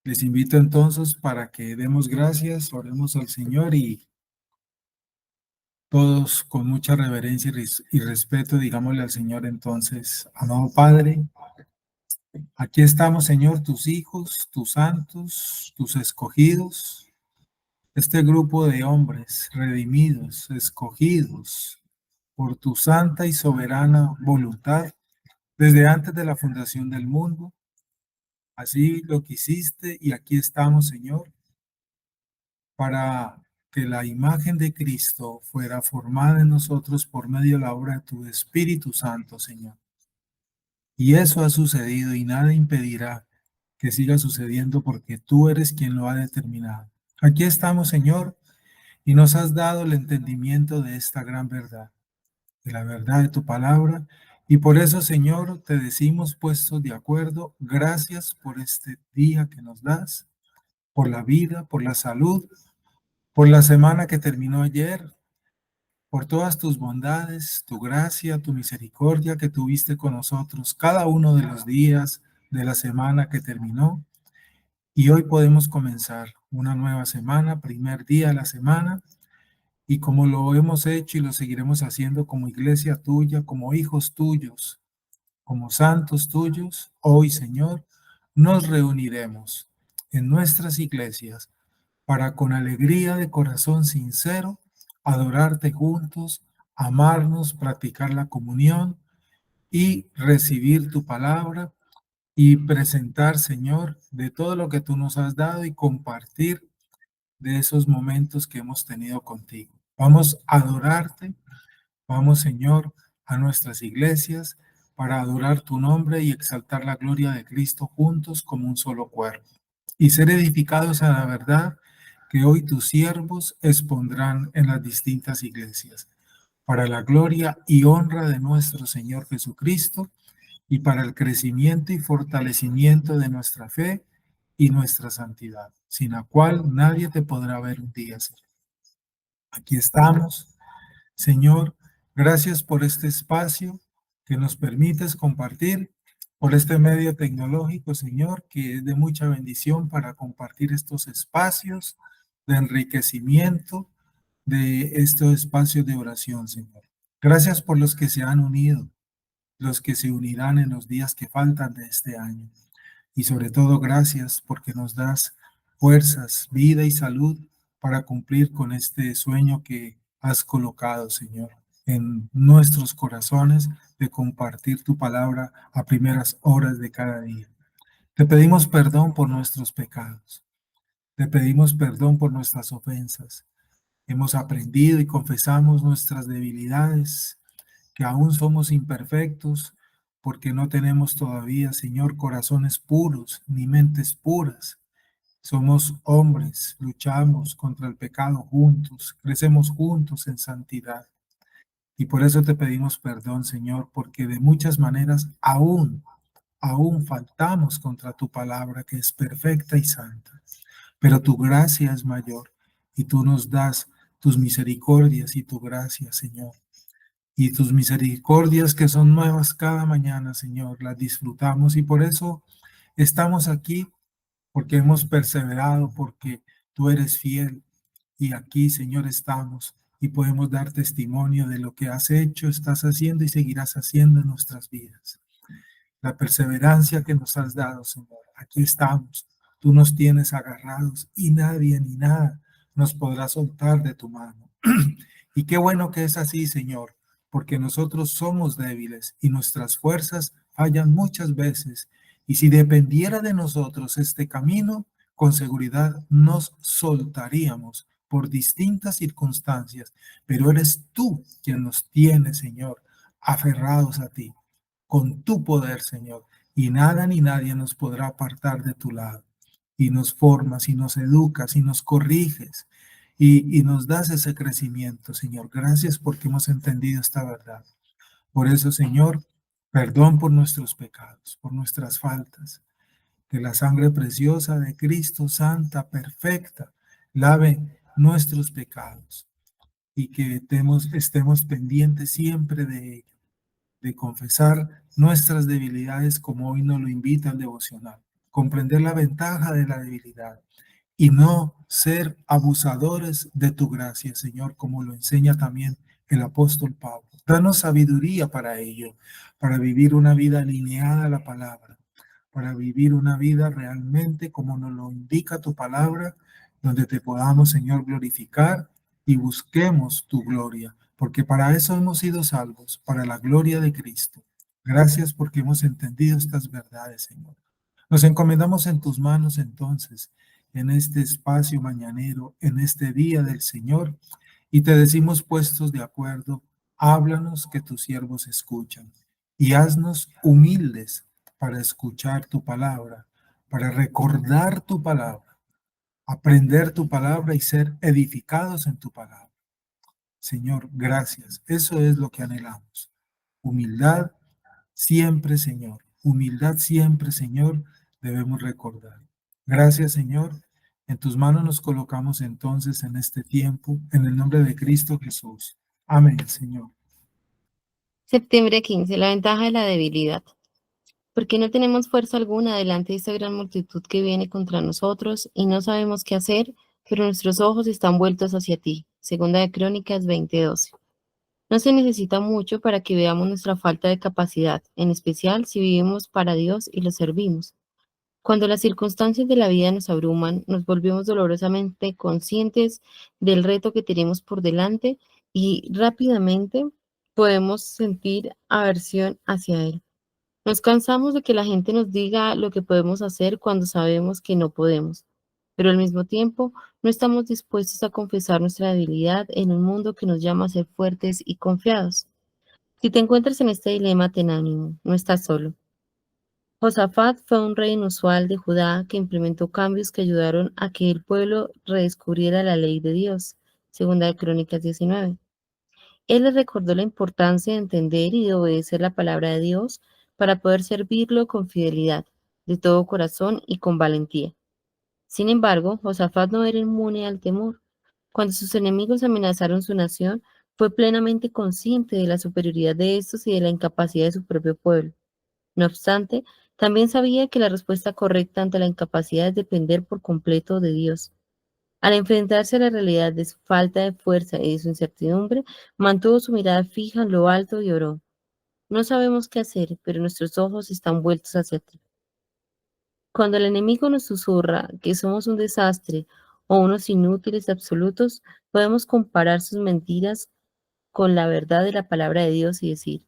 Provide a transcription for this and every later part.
Les invito entonces para que demos gracias, oremos al Señor y todos con mucha reverencia y respeto, digámosle al Señor entonces, amado Padre, aquí estamos, Señor, tus hijos, tus santos, tus escogidos, este grupo de hombres redimidos, escogidos por tu santa y soberana voluntad desde antes de la fundación del mundo. Así lo quisiste y aquí estamos, Señor, para que la imagen de Cristo fuera formada en nosotros por medio de la obra de tu Espíritu Santo, Señor. Y eso ha sucedido y nada impedirá que siga sucediendo porque tú eres quien lo ha determinado. Aquí estamos, Señor, y nos has dado el entendimiento de esta gran verdad, de la verdad de tu palabra. Y por eso, Señor, te decimos puestos de acuerdo, gracias por este día que nos das, por la vida, por la salud, por la semana que terminó ayer, por todas tus bondades, tu gracia, tu misericordia que tuviste con nosotros cada uno de los días de la semana que terminó. Y hoy podemos comenzar una nueva semana, primer día de la semana, y como lo hemos hecho y lo seguiremos haciendo como iglesia tuya, como hijos tuyos, como santos tuyos, hoy, Señor, nos reuniremos en nuestras iglesias para con alegría de corazón sincero adorarte juntos, amarnos, practicar la comunión y recibir tu palabra y presentar, Señor, de todo lo que tú nos has dado y compartir de esos momentos que hemos tenido contigo. Vamos a adorarte, vamos, Señor, a nuestras iglesias para adorar tu nombre y exaltar la gloria de Cristo juntos como un solo cuerpo y ser edificados a la verdad que hoy tus siervos expondrán en las distintas iglesias, para la gloria y honra de nuestro Señor Jesucristo y para el crecimiento y fortalecimiento de nuestra fe y nuestra santidad, sin la cual nadie te podrá ver un día, Señor. Aquí estamos, Señor, gracias por este espacio que nos permites compartir, por este medio tecnológico, Señor, que es de mucha bendición para compartir estos espacios de enriquecimiento, de estos espacios de oración, Señor. Gracias por los que se han unido, los que se unirán en los días que faltan de este año. Y sobre todo, gracias porque nos das fuerzas, vida y salud para cumplir con este sueño que has colocado, Señor, en nuestros corazones de compartir tu palabra a primeras horas de cada día. Te pedimos perdón por nuestros pecados. Te pedimos perdón por nuestras ofensas. Hemos aprendido y confesamos nuestras debilidades, que aún somos imperfectos, porque no tenemos todavía, Señor, corazones puros ni mentes puras. Somos hombres, luchamos contra el pecado juntos, crecemos juntos en santidad. Y por eso te pedimos perdón, Señor, porque de muchas maneras aún faltamos contra tu palabra, que es perfecta y santa. Pero tu gracia es mayor y tú nos das tus misericordias y tu gracia, Señor. Y tus misericordias que son nuevas cada mañana, Señor, las disfrutamos y por eso estamos aquí, porque hemos perseverado, porque tú eres fiel y aquí, Señor, estamos y podemos dar testimonio de lo que has hecho, estás haciendo y seguirás haciendo en nuestras vidas. La perseverancia que nos has dado, Señor, aquí estamos. Tú nos tienes agarrados y nadie ni nada nos podrá soltar de tu mano. Y qué bueno que es así, Señor, porque nosotros somos débiles y nuestras fuerzas fallan muchas veces. Y si dependiera de nosotros este camino, con seguridad nos soltaríamos por distintas circunstancias, pero eres tú quien nos tiene, Señor, aferrados a ti, con tu poder, Señor, y nada ni nadie nos podrá apartar de tu lado. Y nos formas y nos educas y nos corriges y nos das ese crecimiento, Señor. Gracias porque hemos entendido esta verdad. Por eso, Señor, perdón por nuestros pecados, por nuestras faltas. Que la sangre preciosa de Cristo, santa, perfecta, lave nuestros pecados. y que estemos pendientes siempre de confesar nuestras debilidades como hoy nos lo invita el devocional. Comprender la ventaja de la debilidad y no ser abusadores de tu gracia, Señor, como lo enseña también el apóstol Pablo. Danos sabiduría para ello, para vivir una vida alineada a la palabra, para vivir una vida realmente como nos lo indica tu palabra, donde te podamos, Señor, glorificar y busquemos tu gloria, porque para eso hemos sido salvos, para la gloria de Cristo. Gracias porque hemos entendido estas verdades, Señor. Nos encomendamos en tus manos entonces, en este espacio mañanero, en este día del Señor, y te decimos puestos de acuerdo, háblanos que tus siervos escuchan, y haznos humildes para escuchar tu palabra, para recordar tu palabra, aprender tu palabra y ser edificados en tu palabra. Señor, gracias. Eso es lo que anhelamos. Humildad siempre, Señor. Humildad siempre, Señor, debemos recordar. Gracias, Señor. En tus manos nos colocamos entonces en este tiempo, en el nombre de Cristo Jesús. Amén, Señor. Septiembre 15. La ventaja de la debilidad. Porque no tenemos fuerza alguna delante de esta gran multitud que viene contra nosotros y no sabemos qué hacer, pero nuestros ojos están vueltos hacia ti. Segunda de Crónicas 20:12. No se necesita mucho para que veamos nuestra falta de capacidad, en especial si vivimos para Dios y lo servimos. Cuando las circunstancias de la vida nos abruman, nos volvemos dolorosamente conscientes del reto que tenemos por delante y rápidamente podemos sentir aversión hacia él. Nos cansamos de que la gente nos diga lo que podemos hacer cuando sabemos que no podemos, pero al mismo tiempo no estamos dispuestos a confesar nuestra debilidad en un mundo que nos llama a ser fuertes y confiados. Si te encuentras en este dilema, ten ánimo, no estás solo. Josafat fue un rey inusual de Judá que implementó cambios que ayudaron a que el pueblo redescubriera la ley de Dios. Segunda de Crónicas 19. Él les recordó la importancia de entender y de obedecer la palabra de Dios para poder servirlo con fidelidad, de todo corazón y con valentía. Sin embargo, Josafat no era inmune al temor. Cuando sus enemigos amenazaron su nación, fue plenamente consciente de la superioridad de estos y de la incapacidad de su propio pueblo. No obstante, también sabía que la respuesta correcta ante la incapacidad es depender por completo de Dios. Al enfrentarse a la realidad de su falta de fuerza y de su incertidumbre, mantuvo su mirada fija en lo alto y oró. No sabemos qué hacer, pero nuestros ojos están vueltos hacia ti. Cuando el enemigo nos susurra que somos un desastre o unos inútiles absolutos, podemos comparar sus mentiras con la verdad de la palabra de Dios y decir,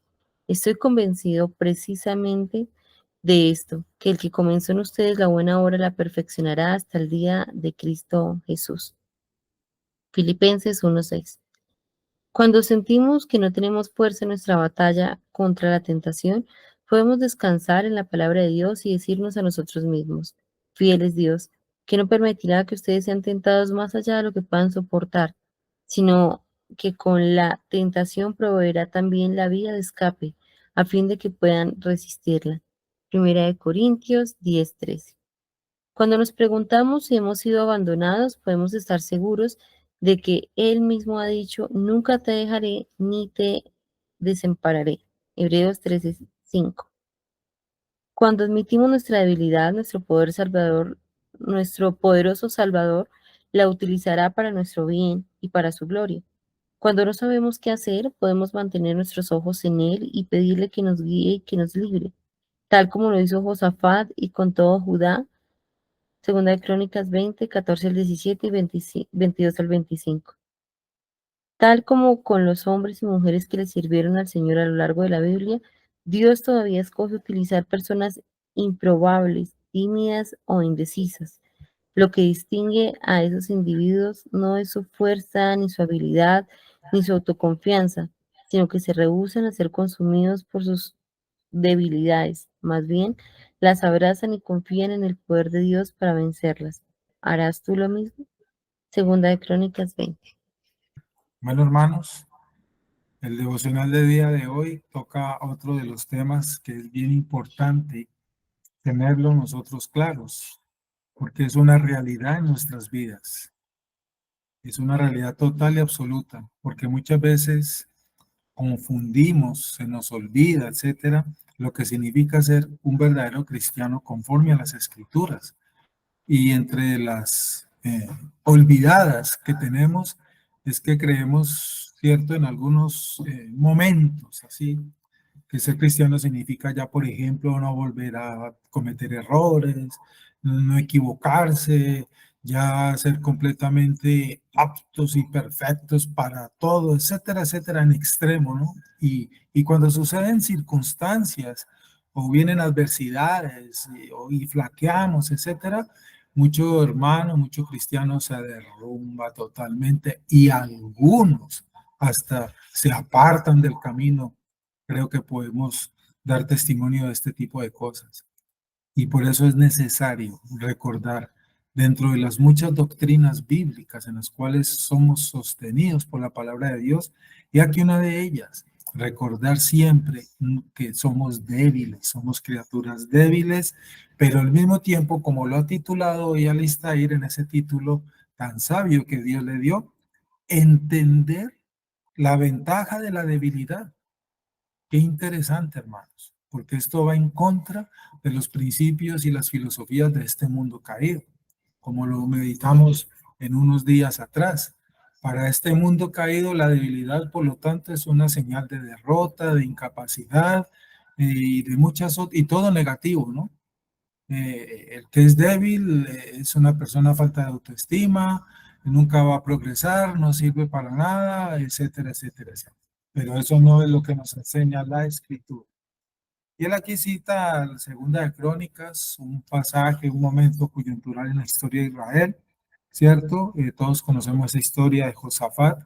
estoy convencido precisamente de esto, que el que comenzó en ustedes la buena obra la perfeccionará hasta el día de Cristo Jesús. Filipenses 1:6. Cuando sentimos que no tenemos fuerza en nuestra batalla contra la tentación, podemos descansar en la palabra de Dios y decirnos a nosotros mismos, fiel es Dios, que no permitirá que ustedes sean tentados más allá de lo que puedan soportar, sino que con la tentación proveerá también la vía de escape, a fin de que puedan resistirla. Primera de Corintios 10:13. Cuando nos preguntamos si hemos sido abandonados, podemos estar seguros de que Él mismo ha dicho, nunca te dejaré ni te desampararé. Hebreos 13:5. Cuando admitimos nuestra debilidad, nuestro poderoso Salvador, la utilizará para nuestro bien y para su gloria. Cuando no sabemos qué hacer, podemos mantener nuestros ojos en Él y pedirle que nos guíe y que nos libre, tal como lo hizo Josafat y con todo Judá. Segunda de Crónicas 20, 14 al 17 y 22 al 25. Tal como con los hombres y mujeres que le sirvieron al Señor a lo largo de la Biblia, Dios todavía escoge utilizar personas improbables, tímidas o indecisas. Lo que distingue a esos individuos no es su fuerza, ni su habilidad, ni su autoconfianza, sino que se rehúsan a ser consumidos por sus debilidades. Más bien, las abrazan y confían en el poder de Dios para vencerlas. ¿Harás tú lo mismo? Segunda de Crónicas 20. Bueno, hermanos, el devocional de día de hoy toca otro de los temas que es bien importante tenerlo nosotros claros, porque es una realidad en nuestras vidas. Es una realidad total y absoluta, porque muchas veces confundimos, se nos olvida, etcétera, lo que significa ser un verdadero cristiano conforme a las Escrituras. Y entre las olvidadas que tenemos es que creemos, cierto, en algunos momentos, así, que ser cristiano significa ya, por ejemplo, no volver a cometer errores, no equivocarse, ya ser completamente aptos y perfectos para todo, etcétera, etcétera, en extremo, ¿no? Y cuando suceden circunstancias o vienen adversidades y flaqueamos, etcétera, mucho hermano, mucho cristiano se derrumba totalmente y algunos hasta se apartan del camino. Creo que podemos dar testimonio de este tipo de cosas. Y por eso es necesario recordar dentro de las muchas doctrinas bíblicas en las cuales somos sostenidos por la palabra de Dios, y aquí una de ellas, recordar siempre que somos débiles, somos criaturas débiles, pero al mismo tiempo, como lo ha titulado hoy Alistair en ese título tan sabio que Dios le dio, entender la ventaja de la debilidad. Qué interesante, hermanos, porque esto va en contra de los principios y las filosofías de este mundo caído, como lo meditamos en unos días atrás. Para este mundo caído, la debilidad, por lo tanto, es una señal de derrota, de incapacidad y de muchas otras, y todo negativo, ¿no? El que es débil es una persona falta de autoestima, nunca va a progresar, no sirve para nada, etcétera, etcétera, etcétera. Pero eso no es lo que nos enseña la Escritura. Y él aquí cita la Segunda de Crónicas, un pasaje, un momento coyuntural en la historia de Israel, ¿cierto? Todos conocemos esa historia de Josafat.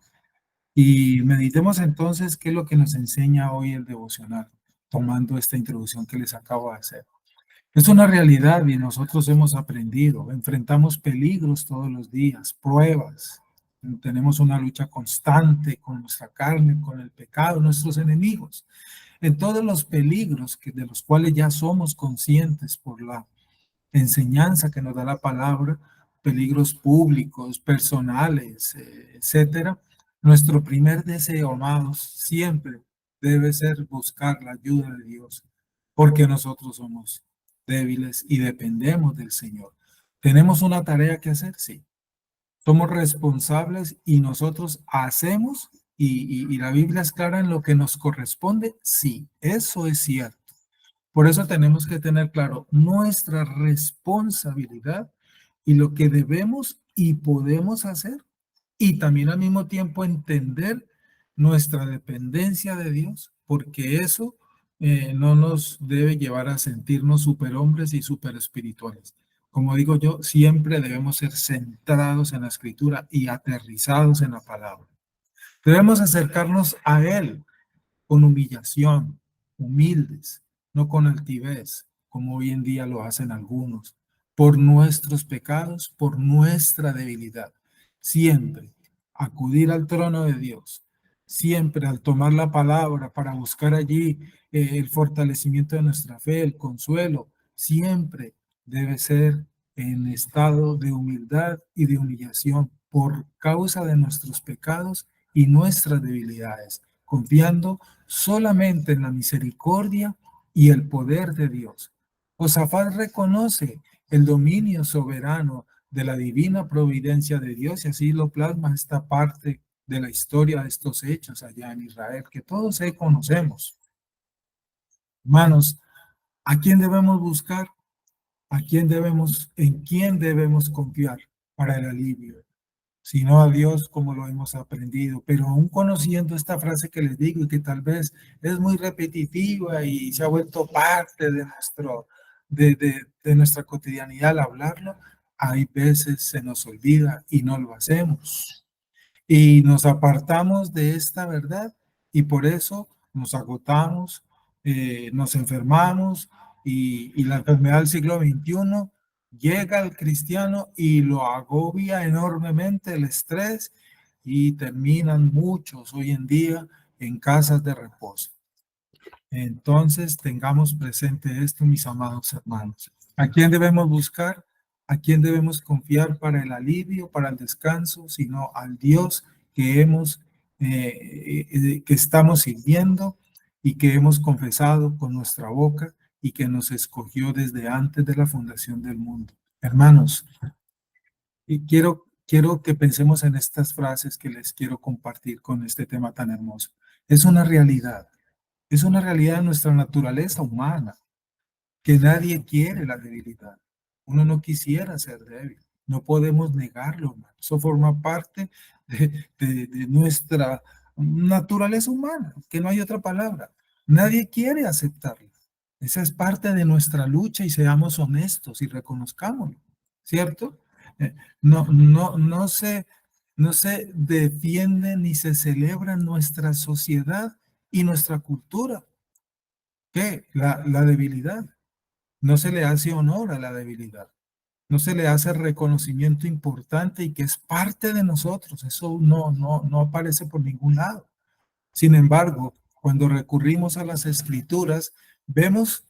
Y meditemos entonces qué es lo que nos enseña hoy el devocional, tomando esta introducción que les acabo de hacer. Es una realidad y nosotros hemos aprendido, enfrentamos peligros todos los días, pruebas, tenemos una lucha constante con nuestra carne, con el pecado, nuestros enemigos, en todos los peligros de los cuales ya somos conscientes por la enseñanza que nos da la palabra, peligros públicos, personales, etcétera. Nuestro primer deseo, amados, siempre debe ser buscar la ayuda de Dios, porque nosotros somos débiles y dependemos del Señor. ¿Tenemos una tarea que hacer? Sí. Somos responsables y nosotros hacemos, y la Biblia es clara en lo que nos corresponde. Sí, eso es cierto. Por eso tenemos que tener claro nuestra responsabilidad y lo que debemos y podemos hacer, y también al mismo tiempo entender nuestra dependencia de Dios, porque eso no nos debe llevar a sentirnos superhombres y super espirituales. Como digo yo, siempre debemos ser centrados en la Escritura y aterrizados en la palabra. Debemos acercarnos a Él con humillación, humildes, no con altivez, como hoy en día lo hacen algunos, por nuestros pecados, por nuestra debilidad. Siempre acudir al trono de Dios, siempre al tomar la palabra para buscar allí el fortalecimiento de nuestra fe, el consuelo, siempre debe ser en estado de humildad y de humillación por causa de nuestros pecados y nuestras debilidades, confiando solamente en la misericordia y el poder de Dios. Josafat reconoce el dominio soberano de la divina providencia de Dios y así lo plasma esta parte de la historia de estos hechos allá en Israel, que todos conocemos. Hermanos, ¿a quién debemos buscar? ¿A quién debemos, en quién debemos confiar para el alivio? Sino a Dios como lo hemos aprendido. Pero aún conociendo esta frase que les digo y que tal vez es muy repetitiva y se ha vuelto parte de, de nuestra cotidianidad al hablarlo, hay veces se nos olvida y no lo hacemos. Y nos apartamos de esta verdad y por eso nos agotamos, nos enfermamos y la enfermedad del siglo XXI llega al cristiano y lo agobia enormemente el estrés y terminan muchos hoy en día en casas de reposo. Entonces tengamos presente esto, mis amados hermanos. ¿A quién debemos buscar? ¿A quién debemos confiar para el alivio, para el descanso, sino al Dios que que estamos sirviendo y que hemos confesado con nuestra boca y que nos escogió desde antes de la fundación del mundo? Hermanos, y quiero que pensemos en estas frases que les quiero compartir con este tema tan hermoso. Es una realidad de nuestra naturaleza humana, que nadie quiere la debilidad. Uno no quisiera ser débil, no podemos negarlo, hermano. Eso forma parte de nuestra naturaleza humana, que no hay otra palabra. Nadie quiere aceptarla. Esa es parte de nuestra lucha y seamos honestos y reconozcámoslo, ¿cierto? Eh, no se defiende ni se celebra en nuestra sociedad y nuestra cultura. ¿Qué? La debilidad. No se le hace honor a la debilidad. No se le hace reconocimiento importante y que es parte de nosotros. Eso no aparece por ningún lado. Sin embargo, cuando recurrimos a las escrituras, vemos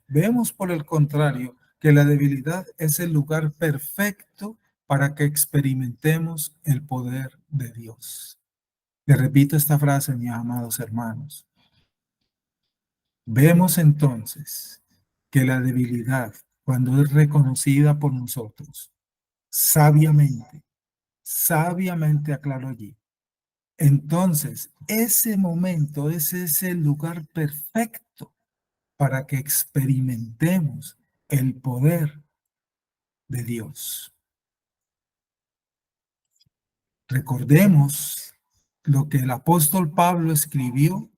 por el contrario que la debilidad es el lugar perfecto para que experimentemos el poder de Dios. Le repito esta frase, mis amados hermanos. Vemos entonces que la debilidad, cuando es reconocida por nosotros, sabiamente aclaró allí. Entonces, ese momento ese es el lugar perfecto para que experimentemos el poder de Dios. Recordemos lo que el apóstol Pablo escribió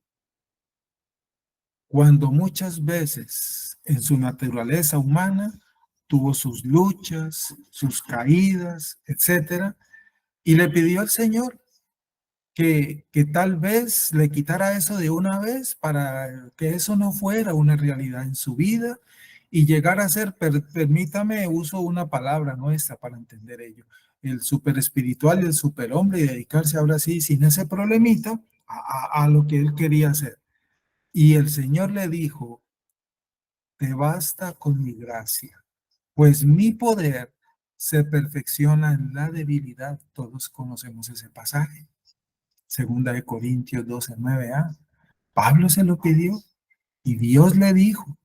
cuando muchas veces en su naturaleza humana tuvo sus luchas, sus caídas, etcétera, y le pidió al Señor que tal vez le quitara eso de una vez para que eso no fuera una realidad en su vida y llegar a ser, permítame, uso una palabra nuestra para entender ello, el super espiritual y el superhombre y dedicarse ahora sí, sin ese problemita, a lo que él quería hacer. Y el Señor le dijo, te basta con mi gracia, pues mi poder se perfecciona en la debilidad. Todos conocemos ese pasaje. Segunda de Corintios 12:9a. Pablo se lo pidió y Dios le dijo,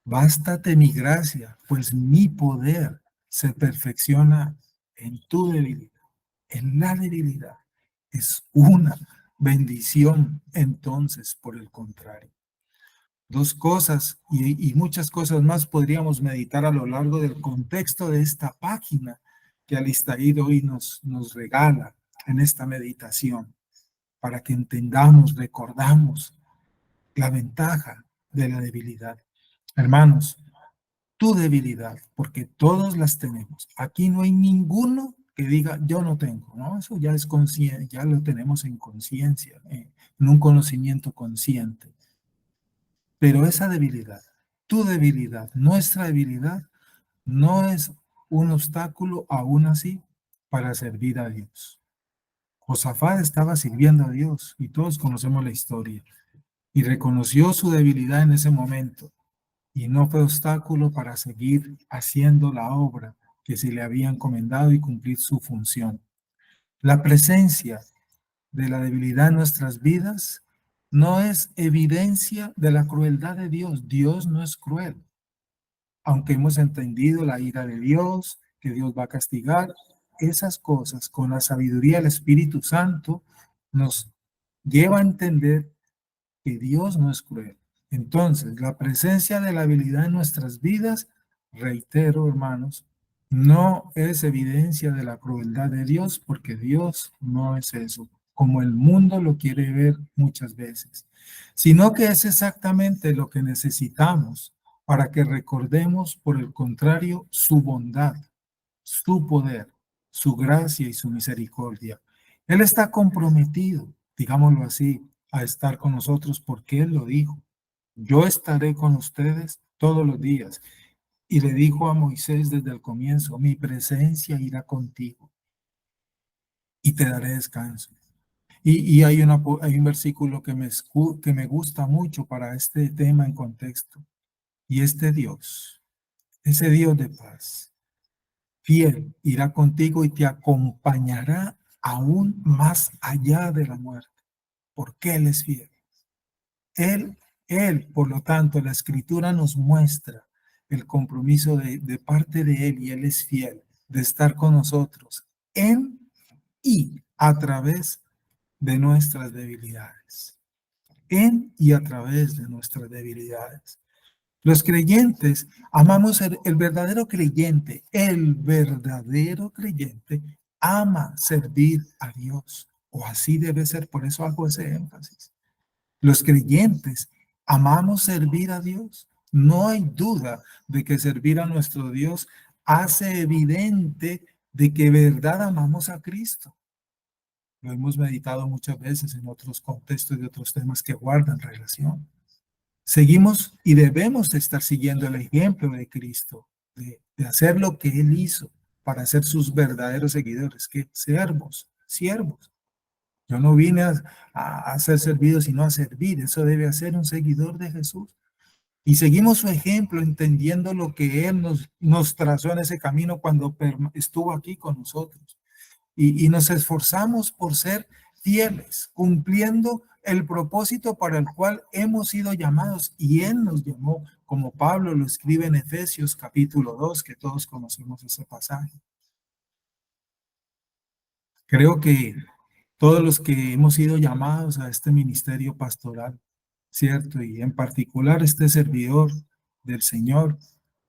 bástate mi gracia, pues mi poder se perfecciona en tu debilidad, en la debilidad. Es una bendición entonces, por el contrario. Dos cosas y muchas cosas más podríamos meditar a lo largo del contexto de esta página que Alistair hoy nos regala en esta meditación, para que entendamos, recordamos la ventaja de la debilidad. Hermanos, tu debilidad, porque todos las tenemos. Aquí no hay ninguno que diga yo no tengo, ¿no? Eso ya es consciente, ya lo tenemos en conciencia, en un conocimiento consciente. Pero esa debilidad, tu debilidad, nuestra debilidad, no es un obstáculo aún así para servir a Dios. Josafat estaba sirviendo a Dios y todos conocemos la historia y reconoció su debilidad en ese momento y no fue obstáculo para seguir haciendo la obra que se le había encomendado y cumplir su función. La presencia de la debilidad en nuestras vidas no es evidencia de la crueldad de Dios. Dios no es cruel. Aunque hemos entendido la ira de Dios, que Dios va a castigar, esas cosas con la sabiduría del Espíritu Santo nos lleva a entender que Dios no es cruel. Entonces, la presencia de la habilidad en nuestras vidas, reitero, hermanos, no es evidencia de la crueldad de Dios, porque Dios no es eso, como el mundo lo quiere ver muchas veces, sino que es exactamente lo que necesitamos para que recordemos, por el contrario, su bondad, su poder, su gracia y su misericordia. Él está comprometido, digámoslo así, a estar con nosotros porque Él lo dijo. Yo estaré con ustedes todos los días. Y le dijo a Moisés desde el comienzo, mi presencia irá contigo y te daré descanso. Y hay un versículo que me gusta mucho para este tema en contexto. Y este Dios, ese Dios de paz, fiel, irá contigo y te acompañará aún más allá de la muerte, porque Él es fiel. Por lo tanto, la Escritura nos muestra el compromiso de parte de Él, y Él es fiel, de estar con nosotros en y a través de nuestras debilidades. En y a través de nuestras debilidades. Los creyentes amamos el verdadero creyente ama servir a Dios, o así debe ser, por eso hago ese énfasis. Los creyentes amamos servir a Dios. No hay duda de que servir a nuestro Dios hace evidente de que verdad amamos a Cristo. Lo hemos meditado muchas veces en otros contextos y otros temas que guardan relación. Seguimos y debemos estar siguiendo el ejemplo de Cristo, de hacer lo que Él hizo para ser sus verdaderos seguidores, que siervos. Yo no vine a ser servido, sino a servir. Eso debe hacer un seguidor de Jesús. Y seguimos su ejemplo, entendiendo lo que Él nos trazó en ese camino cuando estuvo aquí con nosotros. Y nos esforzamos por ser fieles, cumpliendo el propósito para el cual hemos sido llamados, y Él nos llamó, como Pablo lo escribe en Efesios capítulo 2, que todos conocemos ese pasaje. Creo que todos los que hemos sido llamados a este ministerio pastoral, ¿cierto? Y en particular este servidor del Señor,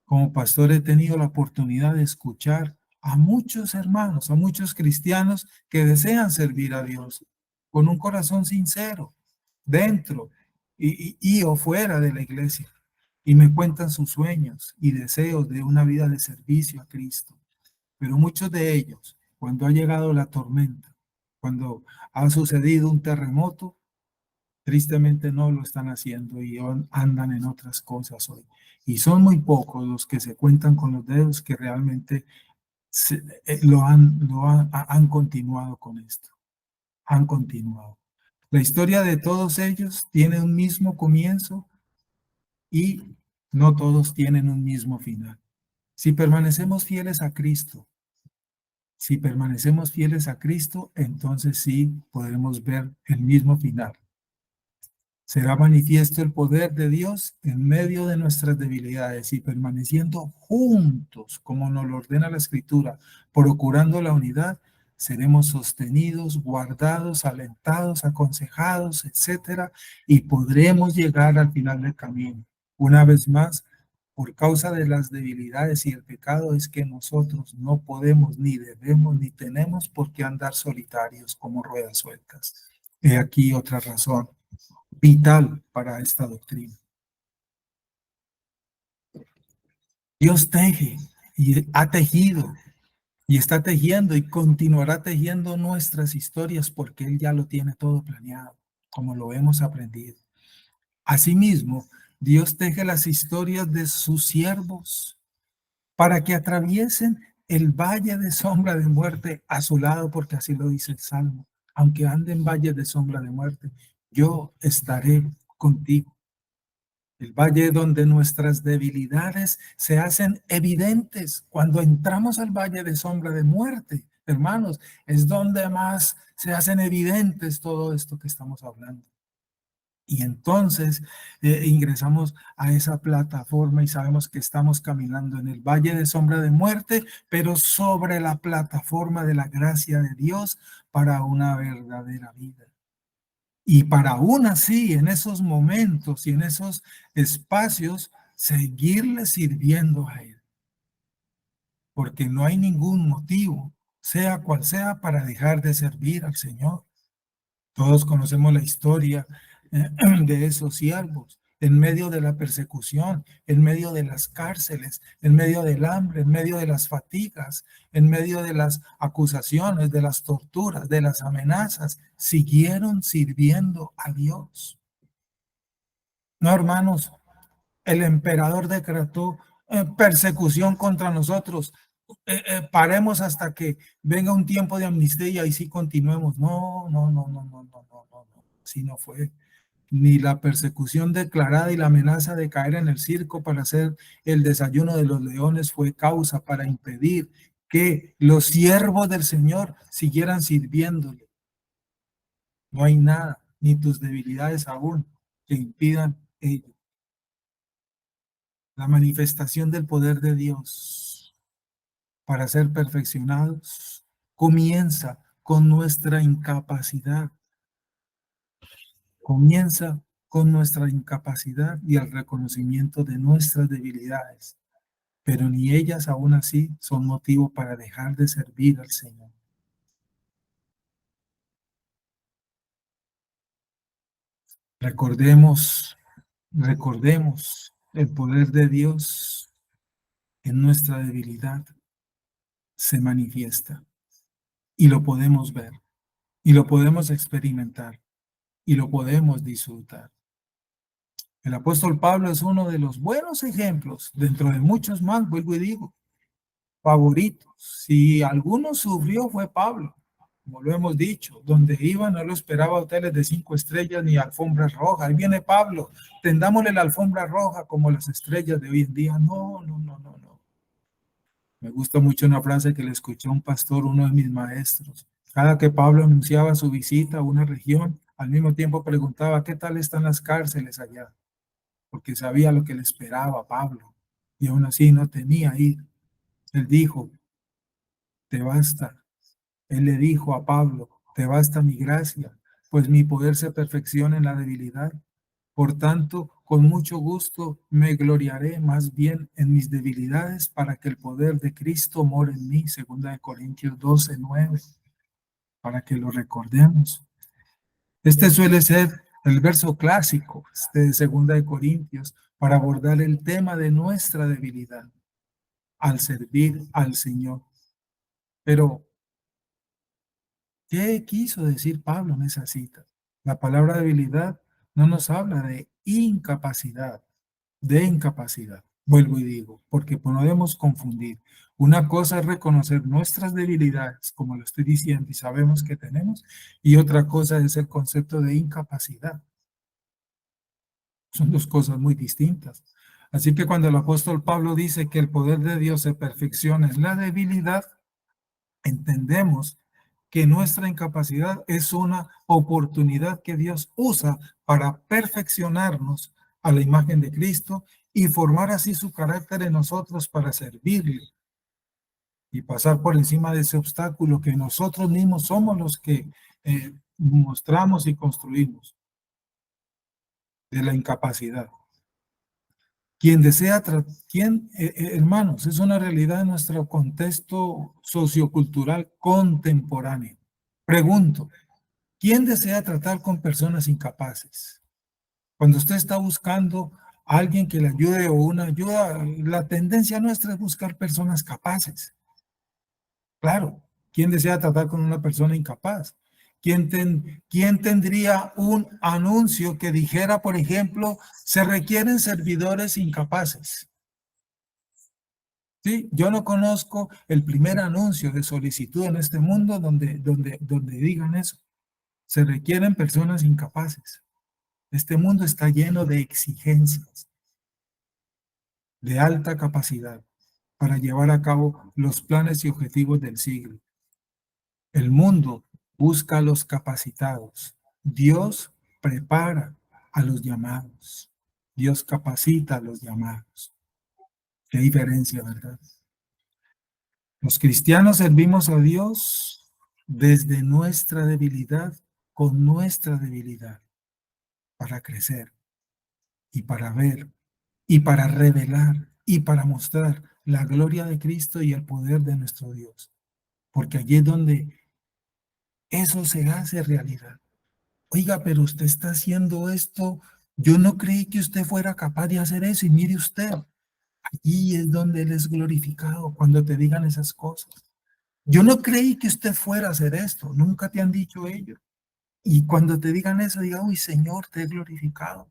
como pastor he tenido la oportunidad de escuchar a muchos hermanos, a muchos cristianos que desean servir a Dios con un corazón sincero, dentro y o fuera de la iglesia. Y me cuentan sus sueños y deseos de una vida de servicio a Cristo. Pero muchos de ellos, cuando ha llegado la tormenta, cuando ha sucedido un terremoto, tristemente no lo están haciendo y andan en otras cosas hoy. Y son muy pocos los que se cuentan con los dedos que realmente han continuado con esto. Han continuado. La historia de todos ellos tiene un mismo comienzo y no todos tienen un mismo final. Si permanecemos fieles a Cristo, entonces sí podremos ver el mismo final. Será manifiesto el poder de Dios en medio de nuestras debilidades, y permaneciendo juntos, como nos lo ordena la Escritura, procurando la unidad, seremos sostenidos, guardados, alentados, aconsejados, etcétera, y podremos llegar al final del camino. Una vez más, por causa de las debilidades y el pecado, es que nosotros no podemos, ni debemos, ni tenemos por qué andar solitarios como ruedas sueltas. He aquí otra razón vital para esta doctrina. Dios teje y ha tejido y está tejiendo y continuará tejiendo nuestras historias, porque Él ya lo tiene todo planeado, como lo hemos aprendido. Asimismo, Dios teje las historias de sus siervos para que atraviesen el valle de sombra de muerte a su lado, porque así lo dice el Salmo. Aunque ande en valle de sombra de muerte, yo estaré contigo. El valle donde nuestras debilidades se hacen evidentes. Cuando entramos al valle de sombra de muerte, hermanos, es donde más se hacen evidentes todo esto que estamos hablando. Y entonces ingresamos a esa plataforma y sabemos que estamos caminando en el valle de sombra de muerte, pero sobre la plataforma de la gracia de Dios para una verdadera vida. Y para aún así, en esos momentos y en esos espacios, seguirle sirviendo a Él. Porque no hay ningún motivo, sea cual sea, para dejar de servir al Señor. Todos conocemos la historia de esos siervos, en medio de la persecución, en medio de las cárceles, en medio del hambre, en medio de las fatigas, en medio de las acusaciones, de las torturas, de las amenazas, siguieron sirviendo a Dios. No, hermanos, el emperador decretó persecución contra nosotros. Paremos hasta que venga un tiempo de amnistía y sí continuemos. No. Así no fue. Ni la persecución declarada y la amenaza de caer en el circo para hacer el desayuno de los leones fue causa para impedir que los siervos del Señor siguieran sirviéndole. No hay nada, ni tus debilidades aún, que impidan ello. La manifestación del poder de Dios para ser perfeccionados comienza con nuestra incapacidad. Comienza con nuestra incapacidad y el reconocimiento de nuestras debilidades, pero ni ellas aún así son motivo para dejar de servir al Señor. Recordemos el poder de Dios en nuestra debilidad se manifiesta y lo podemos ver y lo podemos experimentar y lo podemos disfrutar. El apóstol Pablo es uno de los buenos ejemplos, dentro de muchos más, vuelvo y digo, favoritos. Si alguno sufrió fue Pablo, como lo hemos dicho, donde iba no lo esperaba hoteles de 5 estrellas ni alfombras rojas. Ahí viene Pablo, tendámosle la alfombra roja como las estrellas de hoy en día. No, no, no, no, no. Me gusta mucho una frase que le escuché a un pastor, uno de mis maestros. Cada que Pablo anunciaba su visita a una región, al mismo tiempo preguntaba, ¿qué tal están las cárceles allá? Porque sabía lo que le esperaba a Pablo. Y aún así no temía ir. Él dijo, te basta. Él le dijo a Pablo, te basta mi gracia, pues mi poder se perfecciona en la debilidad. Por tanto, con mucho gusto me gloriaré más bien en mis debilidades para que el poder de Cristo more en mí. 2 Corintios 12:9, para que lo recordemos. Este suele ser el verso clásico de 2 Corintios para abordar el tema de nuestra debilidad al servir al Señor. Pero, ¿qué quiso decir Pablo en esa cita? La palabra debilidad no nos habla de incapacidad, Vuelvo y digo, porque podemos confundir. Una cosa es reconocer nuestras debilidades, como lo estoy diciendo, y sabemos que tenemos, y otra cosa es el concepto de incapacidad. Son dos cosas muy distintas. Así que cuando el apóstol Pablo dice que el poder de Dios se perfecciona en la debilidad, entendemos que nuestra incapacidad es una oportunidad que Dios usa para perfeccionarnos a la imagen de Cristo y formar así su carácter en nosotros para servirle y pasar por encima de ese obstáculo que nosotros mismos somos los que mostramos y construimos de la incapacidad. Quien desea, hermanos, es una realidad en nuestro contexto sociocultural contemporáneo. Pregunto, ¿quién desea tratar con personas incapaces? Cuando usted está buscando a alguien que le ayude o una ayuda, la tendencia nuestra es buscar personas capaces. Claro, ¿quién desea tratar con una persona incapaz? ¿Quién tendría un anuncio que dijera, por ejemplo, se requieren servidores incapaces? Sí, yo no conozco el primer anuncio de solicitud en este mundo donde digan eso. Se requieren personas incapaces. Este mundo está lleno de exigencias, de alta capacidad para llevar a cabo los planes y objetivos del siglo. El mundo busca a los capacitados. Dios prepara a los llamados. Dios capacita a los llamados. Qué diferencia, ¿verdad? Los cristianos servimos a Dios desde nuestra debilidad, con nuestra debilidad, para crecer y para ver y para revelar y para mostrar la gloria de Cristo y el poder de nuestro Dios. Porque allí es donde eso se hace realidad. Oiga, pero usted está haciendo esto. Yo no creí que usted fuera capaz de hacer eso y mire usted, allí es donde Él es glorificado cuando te digan esas cosas. Yo no creí que usted fuera a hacer esto, nunca te han dicho ello. Y cuando te digan eso, diga, uy, Señor, te he glorificado.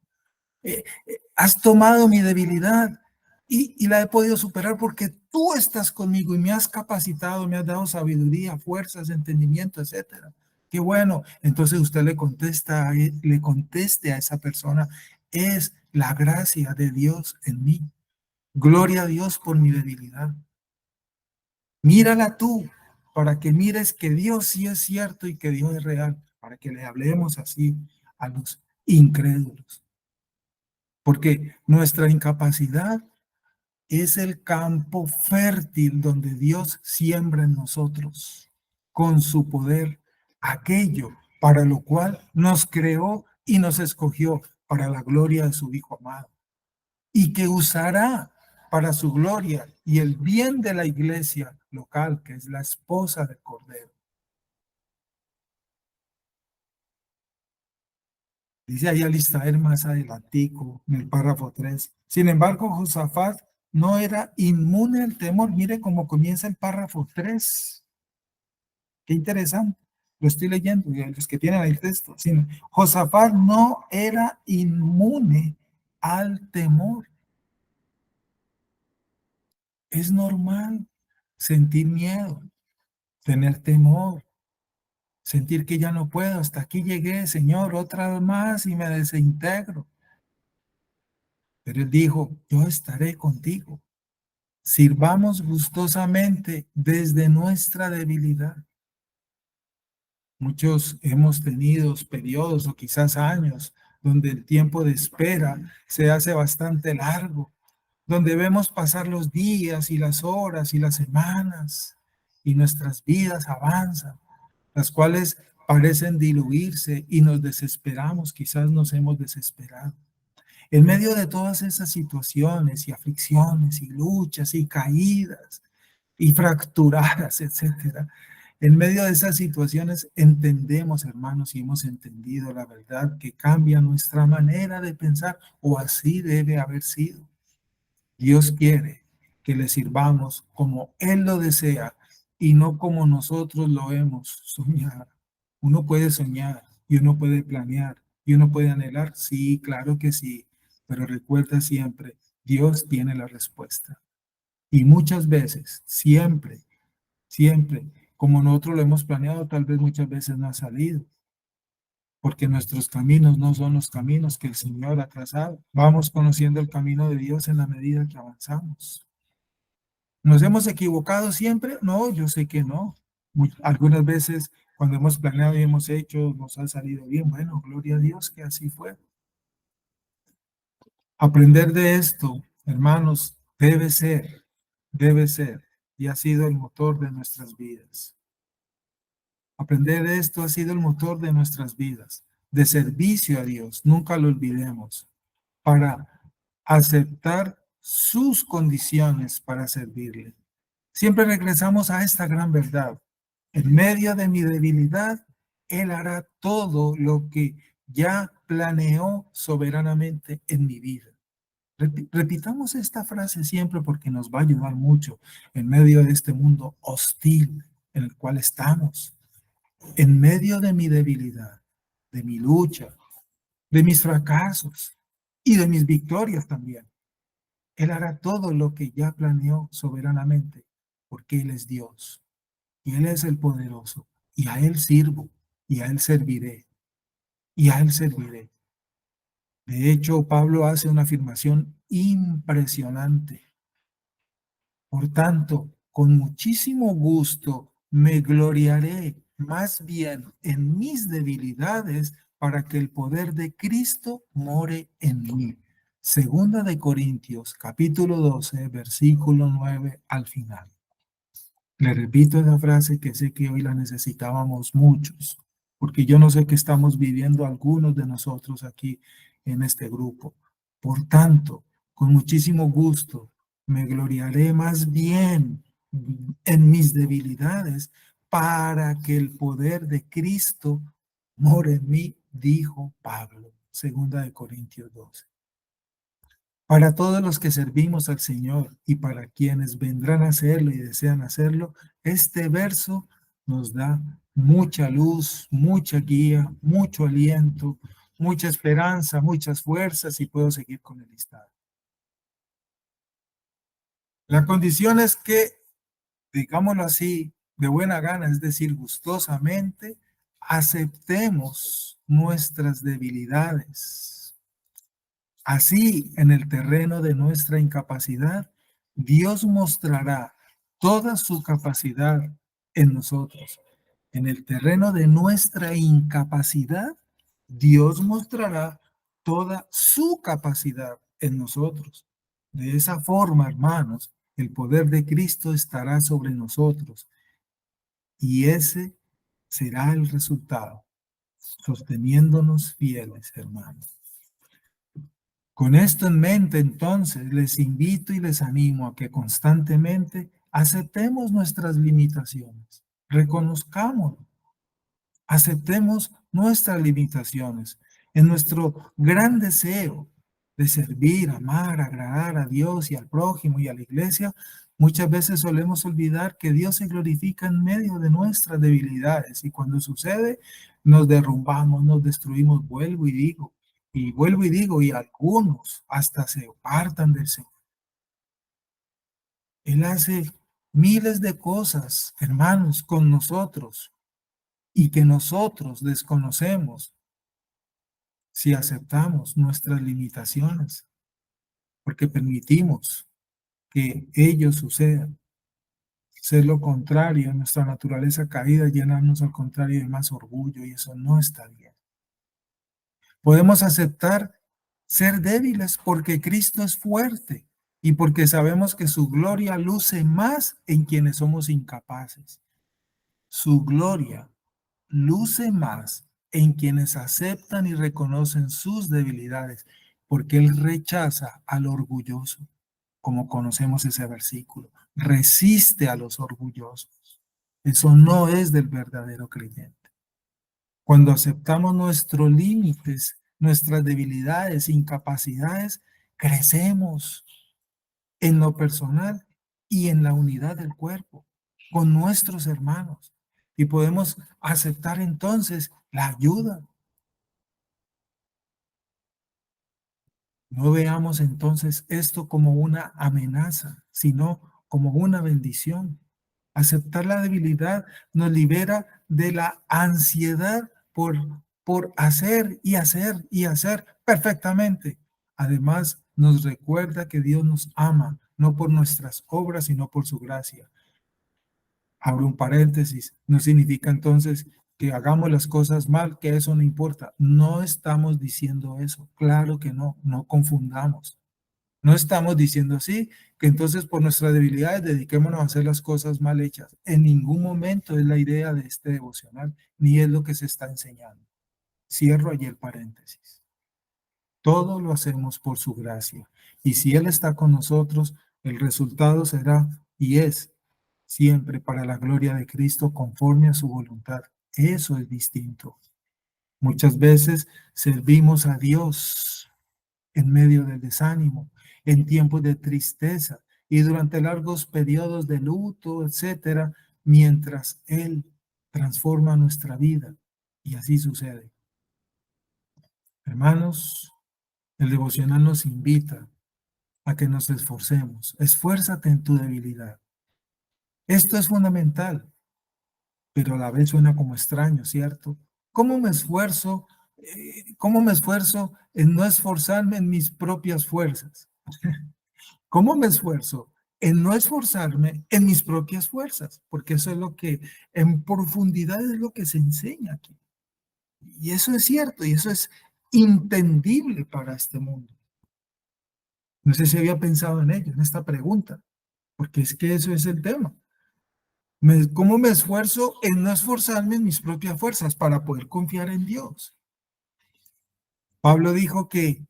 Has tomado mi debilidad y la he podido superar porque tú estás conmigo y me has capacitado, me has dado sabiduría, fuerzas, entendimiento, etcétera. Qué bueno. Entonces usted le conteste a esa persona, es la gracia de Dios en mí. Gloria a Dios por mi debilidad. Mírala tú, para que mires que Dios sí es cierto y que Dios es real, para que le hablemos así a los incrédulos. Porque nuestra incapacidad es el campo fértil donde Dios siembra en nosotros con su poder aquello para lo cual nos creó y nos escogió para la gloria de su Hijo amado y que usará para su gloria y el bien de la iglesia local, que es la esposa del Cordero. Dice ahí Alistair más adelantico, en el párrafo 3. Sin embargo, Josafat no era inmune al temor. Mire cómo comienza el párrafo 3. Qué interesante. Lo estoy leyendo, y los que tienen el texto. Sí, Josafat no era inmune al temor. Es normal sentir miedo, tener temor, sentir que ya no puedo, hasta aquí llegué, Señor, otra vez más y me desintegro. Pero él dijo, yo estaré contigo. Sirvamos gustosamente desde nuestra debilidad. Muchos hemos tenido periodos o quizás años donde el tiempo de espera se hace bastante largo, donde vemos pasar los días y las horas y las semanas y nuestras vidas avanzan, las cuales parecen diluirse y nos desesperamos, quizás nos hemos desesperado. En medio de todas esas situaciones y aflicciones y luchas y caídas y fracturadas, etcétera, en medio de esas situaciones entendemos, hermanos, y hemos entendido la verdad que cambia nuestra manera de pensar, o así debe haber sido. Dios quiere que le sirvamos como Él lo desea y no como nosotros lo hemos soñado. Uno puede soñar y uno puede planear y uno puede anhelar, sí, claro que sí, pero recuerda siempre, Dios tiene la respuesta. Y muchas veces, siempre, como nosotros lo hemos planeado, tal vez muchas veces no ha salido, porque nuestros caminos no son los caminos que el Señor ha trazado. Vamos conociendo el camino de Dios en la medida que avanzamos. ¿Nos hemos equivocado siempre? No, yo sé que no. Algunas veces cuando hemos planeado y hemos hecho, nos ha salido bien. Bueno, gloria a Dios que así fue. Aprender de esto, hermanos, debe ser, y ha sido el motor de nuestras vidas. Aprender de esto ha sido el motor de nuestras vidas, de servicio a Dios, nunca lo olvidemos, para aceptar sus condiciones para servirle. Siempre regresamos a esta gran verdad. En medio de mi debilidad, Él hará todo lo que ya planeó soberanamente en mi vida. Repitamos esta frase siempre porque nos va a ayudar mucho en medio de este mundo hostil en el cual estamos. En medio de mi debilidad, de mi lucha, de mis fracasos y de mis victorias también. Él hará todo lo que ya planeó soberanamente, porque Él es Dios y Él es el poderoso, y a Él sirvo, y a Él serviré, y a Él serviré. De hecho, Pablo hace una afirmación impresionante. Por tanto, con muchísimo gusto me gloriaré más bien en mis debilidades para que el poder de Cristo more en mí. Segunda de Corintios, capítulo 12, versículo 9 al final. Le repito esa frase que sé que hoy la necesitábamos muchos, porque yo no sé qué estamos viviendo algunos de nosotros aquí en este grupo. Por tanto, con muchísimo gusto me gloriaré más bien en mis debilidades para que el poder de Cristo more en mí, dijo Pablo, segunda de Corintios 12. Para todos los que servimos al Señor y para quienes vendrán a hacerlo y desean hacerlo, este verso nos da mucha luz, mucha guía, mucho aliento, mucha esperanza, muchas fuerzas y puedo seguir con el listado. La condición es que, digámoslo así, de buena gana, es decir, gustosamente, aceptemos nuestras debilidades. Así, en el terreno de nuestra incapacidad, Dios mostrará toda su capacidad en nosotros. En el terreno de nuestra incapacidad, Dios mostrará toda su capacidad en nosotros. De esa forma, hermanos, el poder de Cristo estará sobre nosotros y ese será el resultado, sosteniéndonos fieles, hermanos. Con esto en mente, entonces, les invito y les animo a que constantemente aceptemos nuestras limitaciones, reconozcámoslo, aceptemos nuestras limitaciones en nuestro gran deseo de servir, amar, agradar a Dios y al prójimo y a la iglesia. Muchas veces solemos olvidar que Dios se glorifica en medio de nuestras debilidades y cuando sucede nos derrumbamos, nos destruimos, vuelvo y digo, y algunos hasta se apartan del Señor. Él hace miles de cosas, hermanos, con nosotros y que nosotros desconocemos si aceptamos nuestras limitaciones, porque permitimos que ellos sucedan. Ser lo contrario, nuestra naturaleza caída, llenarnos al contrario de más orgullo y eso no está bien. Podemos aceptar ser débiles porque Cristo es fuerte y porque sabemos que su gloria luce más en quienes somos incapaces. Su gloria luce más en quienes aceptan y reconocen sus debilidades, porque Él rechaza al orgulloso, como conocemos ese versículo, resiste a los orgullosos. Eso no es del verdadero creyente. Cuando aceptamos nuestros límites, nuestras debilidades, incapacidades, crecemos en lo personal y en la unidad del cuerpo, con nuestros hermanos. Y podemos aceptar entonces la ayuda. No veamos entonces esto como una amenaza, sino como una bendición. Aceptar la debilidad nos libera de la ansiedad por hacer y hacer y hacer perfectamente. Además, nos recuerda que Dios nos ama, no por nuestras obras, sino por su gracia. Abro un paréntesis, no significa entonces que hagamos las cosas mal, que eso no importa. No estamos diciendo eso, claro que no, no confundamos. No estamos diciendo así, que entonces por nuestras debilidades dediquémonos a hacer las cosas mal hechas. En ningún momento es la idea de este devocional, ni es lo que se está enseñando. Cierro allí el paréntesis. Todo lo hacemos por su gracia. Y si Él está con nosotros, el resultado será y es siempre para la gloria de Cristo conforme a su voluntad. Eso es distinto. Muchas veces servimos a Dios en medio del desánimo, en tiempos de tristeza y durante largos periodos de luto, etcétera, mientras Él transforma nuestra vida. Y así sucede. Hermanos, el devocional nos invita a que nos esforcemos. Esfuérzate en tu debilidad. Esto es fundamental, pero a la vez suena como extraño, ¿cierto? ¿Cómo me esfuerzo? ¿Cómo me esfuerzo en no esforzarme en mis propias fuerzas? ¿Cómo me esfuerzo en no esforzarme en mis propias fuerzas? Porque eso es lo que en profundidad es lo que se enseña aquí. Y eso es cierto, y eso es entendible para este mundo. No sé si había pensado en ello, en esta pregunta, porque es que eso es el tema. ¿Cómo me esfuerzo en no esforzarme en mis propias fuerzas para poder confiar en Dios? Pablo dijo que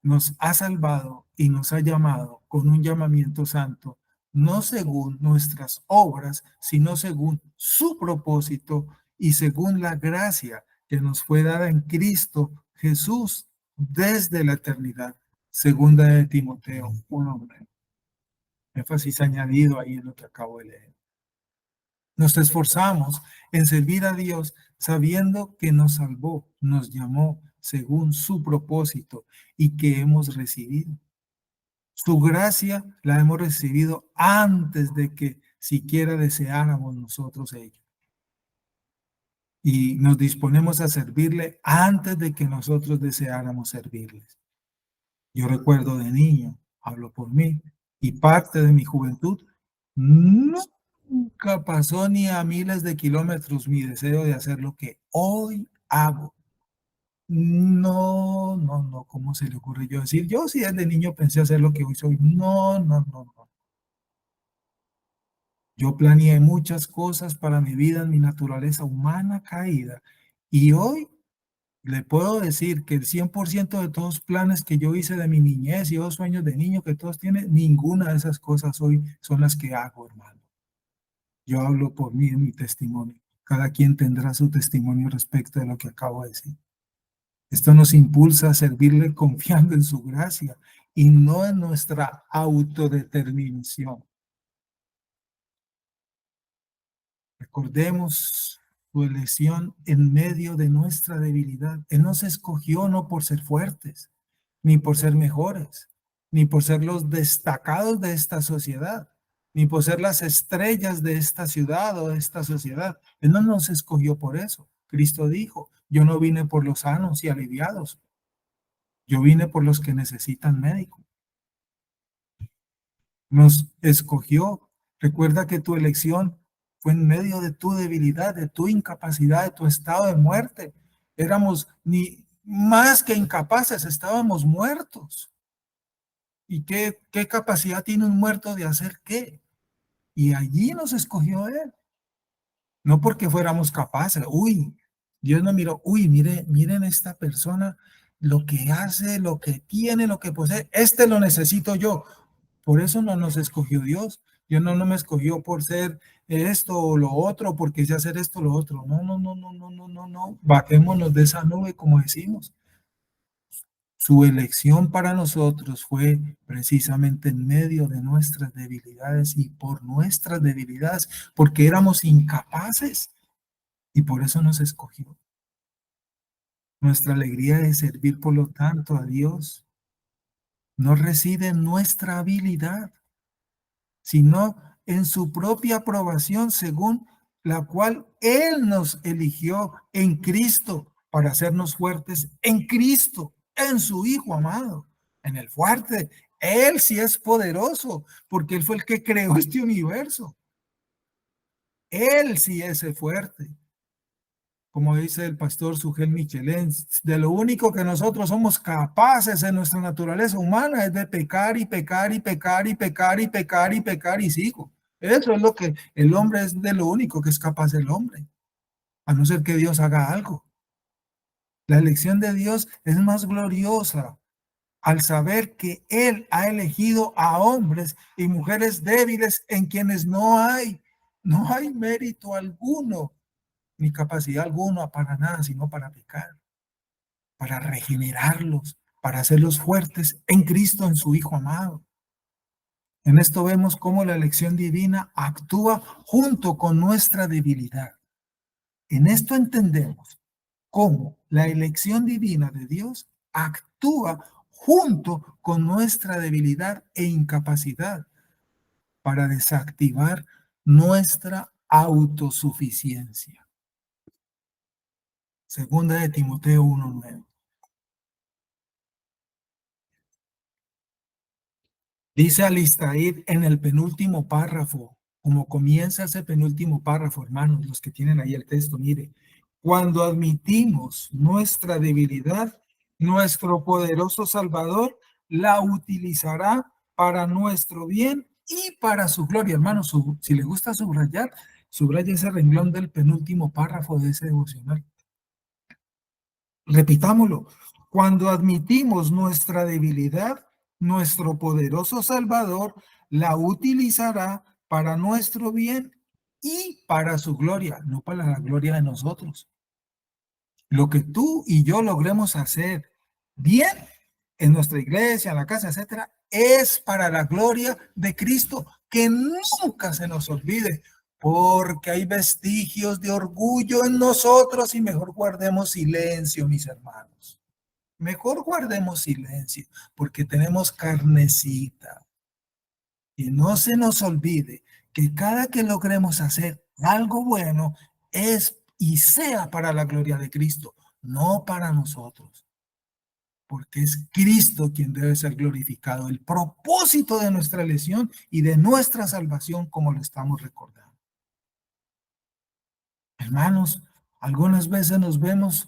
nos ha salvado y nos ha llamado con un llamamiento santo, no según nuestras obras, sino según su propósito y según la gracia que nos fue dada en Cristo Jesús desde la eternidad. Segunda de Timoteo 1:9. Énfasis añadido ahí en lo que acabo de leer. Nos esforzamos en servir a Dios sabiendo que nos salvó, nos llamó según su propósito y que hemos recibido. Su gracia la hemos recibido antes de que siquiera deseáramos nosotros ello. Y nos disponemos a servirle antes de que nosotros deseáramos servirles. Yo recuerdo de niño, hablo por mí, y parte de mi juventud, Nunca pasó ni a miles de kilómetros mi deseo de hacer lo que hoy hago. No, no, no, ¿cómo se le ocurre yo decir? Yo sí desde niño pensé hacer lo que hoy soy. No, no, no, no. Yo planeé muchas cosas para mi vida en mi naturaleza humana caída. Y hoy le puedo decir que el 100% de todos los planes que yo hice de mi niñez y los sueños de niño que todos tienen, ninguna de esas cosas hoy son las que hago, hermano. Yo hablo por mí en mi testimonio. Cada quien tendrá su testimonio respecto de lo que acabo de decir. Esto nos impulsa a servirle confiando en su gracia y no en nuestra autodeterminación. Recordemos su elección en medio de nuestra debilidad. Él nos escogió no por ser fuertes, ni por ser mejores, ni por ser los destacados de esta sociedad, ni por ser las estrellas de esta ciudad o de esta sociedad. Él no nos escogió por eso. Cristo dijo, yo no vine por los sanos y aliviados, yo vine por los que necesitan médico. Nos escogió. Recuerda que tu elección fue en medio de tu debilidad, de tu incapacidad, de tu estado de muerte. Éramos ni más que incapaces, estábamos muertos. ¿Y qué capacidad tiene un muerto de hacer qué? Y allí nos escogió Él. No porque fuéramos capaces. Uy, Dios nos miró. Uy, miren esta persona, lo que hace, lo que tiene, lo que posee. Este lo necesito yo. Por eso no nos escogió Dios. Dios no me escogió por ser esto o lo otro, porque sé hacer esto o lo otro. No, no, no, no, no, no, no, no. Bajémonos de esa nube, como decimos. Su elección para nosotros fue precisamente en medio de nuestras debilidades y por nuestras debilidades, porque éramos incapaces y por eso nos escogió. Nuestra alegría de servir, por lo tanto, a Dios no reside en nuestra habilidad, sino en su propia aprobación, según la cual Él nos eligió en Cristo para hacernos fuertes en Cristo, en su Hijo amado, en el fuerte. Él sí es poderoso, porque Él fue el que creó este universo. Él sí es el fuerte. Como dice el pastor Sugel Michelén, de lo único que nosotros somos capaces en nuestra naturaleza humana es de pecar y pecar y pecar y pecar y pecar y pecar y sigo. Eso es lo que el hombre es de lo único que es capaz el hombre, a no ser que Dios haga algo. La elección de Dios es más gloriosa al saber que Él ha elegido a hombres y mujeres débiles en quienes no hay mérito alguno, ni capacidad alguna para nada, sino para pecar, para regenerarlos, para hacerlos fuertes en Cristo, en su Hijo amado. En esto vemos cómo la elección divina actúa junto con nuestra debilidad. En esto entendemos cómo la elección divina de Dios actúa junto con nuestra debilidad e incapacidad para desactivar nuestra autosuficiencia. Segunda de Timoteo 1:9. Dice Alistair en el penúltimo párrafo, como comienza ese penúltimo párrafo, hermanos, los que tienen ahí el texto, mire, cuando admitimos nuestra debilidad, nuestro poderoso Salvador la utilizará para nuestro bien y para su gloria. Hermanos, si le gusta subrayar, subraya ese renglón del penúltimo párrafo de ese devocional. Repitámoslo. Cuando admitimos nuestra debilidad, nuestro poderoso Salvador la utilizará para nuestro bien y para su gloria, no para la gloria de nosotros. Lo que tú y yo logremos hacer bien en nuestra iglesia, en la casa, etcétera, es para la gloria de Cristo. Que nunca se nos olvide, porque hay vestigios de orgullo en nosotros y mejor guardemos silencio, mis hermanos. Mejor guardemos silencio, porque tenemos carnecita. Y no se nos olvide que cada que logremos hacer algo bueno es y sea para la gloria de Cristo, no para nosotros. porque es Cristo quien debe ser glorificado, el propósito de nuestra elección y de nuestra salvación, como lo estamos recordando. Hermanos, algunas veces nos vemos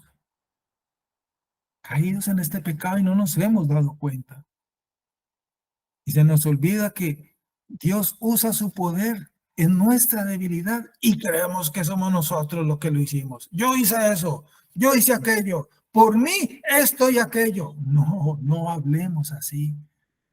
caídos en este pecado y no nos hemos dado cuenta. Y se nos olvida que Dios usa su poder en nuestra debilidad y creemos que somos nosotros los que lo hicimos. Yo hice eso, yo hice aquello, por mí esto y aquello. No, no hablemos así.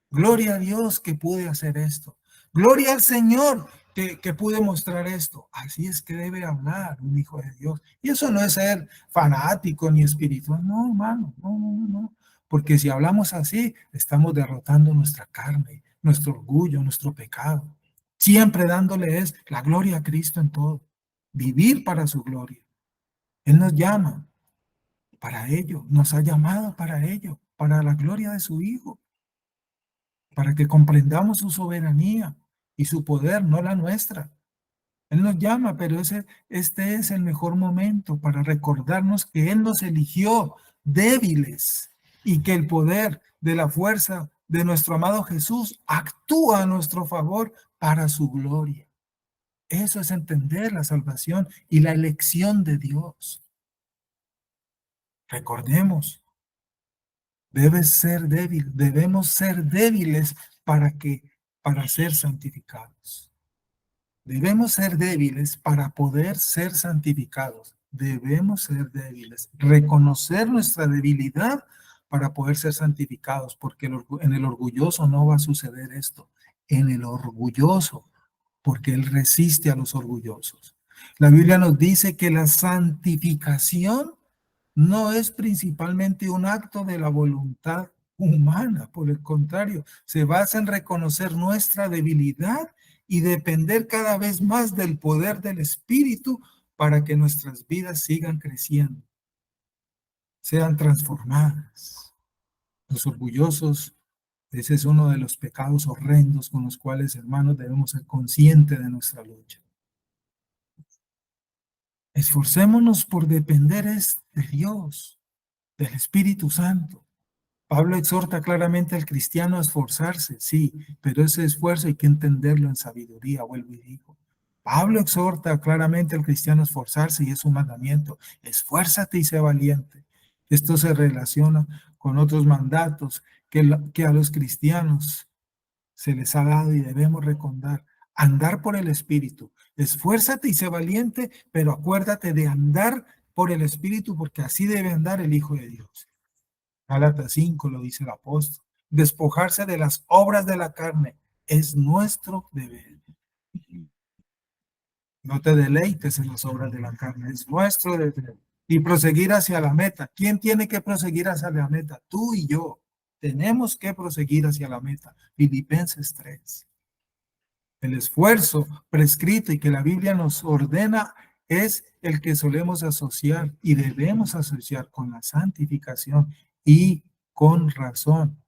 Gloria a Dios que pude hacer esto. Gloria al Señor que pude mostrar esto. Así es que debe hablar un hijo de Dios. Y eso no es ser fanático ni espiritual. No, hermano, no, no, no. Porque si hablamos así, estamos derrotando nuestra carne, nuestro orgullo, nuestro pecado. Siempre dándole es la gloria a Cristo en todo. Vivir para su gloria. Él nos llama para ello, nos ha llamado para ello, para la gloria de su Hijo, para que comprendamos su soberanía y su poder, no la nuestra. Él nos llama, pero este es el mejor momento para recordarnos que Él nos eligió débiles y que el poder de la fuerza de nuestro amado Jesús actúa a nuestro favor para su gloria. Eso es entender la salvación y la elección de Dios. Recordemos, debemos ser débiles para ser santificados. Debemos ser débiles para poder ser santificados. Debemos ser débiles, reconocer nuestra debilidad para poder ser santificados, porque en el orgulloso no va a suceder esto. En el orgulloso, porque él resiste a los orgullosos. La Biblia nos dice que la santificación no es principalmente un acto de la voluntad humana, por el contrario, se basa en reconocer nuestra debilidad y depender cada vez más del poder del Espíritu para que nuestras vidas sigan creciendo, sean transformadas. Los orgullosos, ese es uno de los pecados horrendos con los cuales, hermanos, debemos ser conscientes de nuestra lucha. Esforcémonos por depender de Dios, del Espíritu Santo. Pablo exhorta claramente al cristiano a esforzarse, sí, pero ese esfuerzo hay que entenderlo en sabiduría, vuelvo y digo. Pablo exhorta claramente al cristiano a esforzarse y es un mandamiento. Esfuérzate y sé valiente. Esto se relaciona con otros mandatos que a los cristianos se les ha dado y debemos recordar. Andar por el Espíritu. Esfuérzate y sé valiente, pero acuérdate de andar por el Espíritu porque así debe andar el Hijo de Dios. Gálatas 5 lo dice el apóstol. Despojarse de las obras de la carne es nuestro deber. No te deleites en las obras de la carne, es nuestro deber. Y proseguir hacia la meta. ¿Quién tiene que proseguir hacia la meta? Tú y yo. Tenemos que proseguir hacia la meta. Filipenses 3. El esfuerzo prescrito y que la Biblia nos ordena es el que solemos asociar y debemos asociar con la santificación y con razón,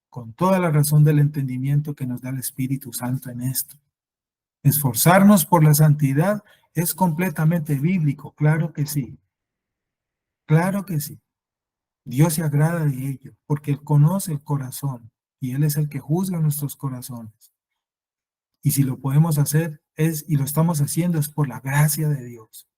con toda la razón del entendimiento que nos da el Espíritu Santo en esto. Esforzarnos por la santidad es completamente bíblico, claro que sí. Claro que sí. Dios se agrada de ello, porque Él conoce el corazón y Él es el que juzga nuestros corazones. Y si lo podemos hacer y lo estamos haciendo es por la gracia de Dios.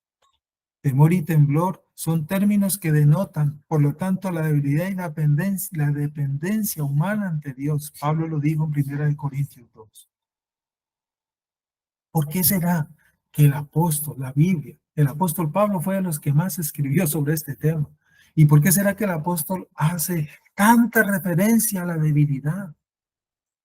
Temor y temblor son términos que denotan, por lo tanto, la debilidad y la dependencia humana ante Dios. Pablo lo dijo en 1 Corintios 2. ¿Por qué será que el apóstol, la Biblia, el apóstol Pablo fue de los que más escribió sobre este tema? ¿Y por qué será que el apóstol hace tanta referencia a la debilidad?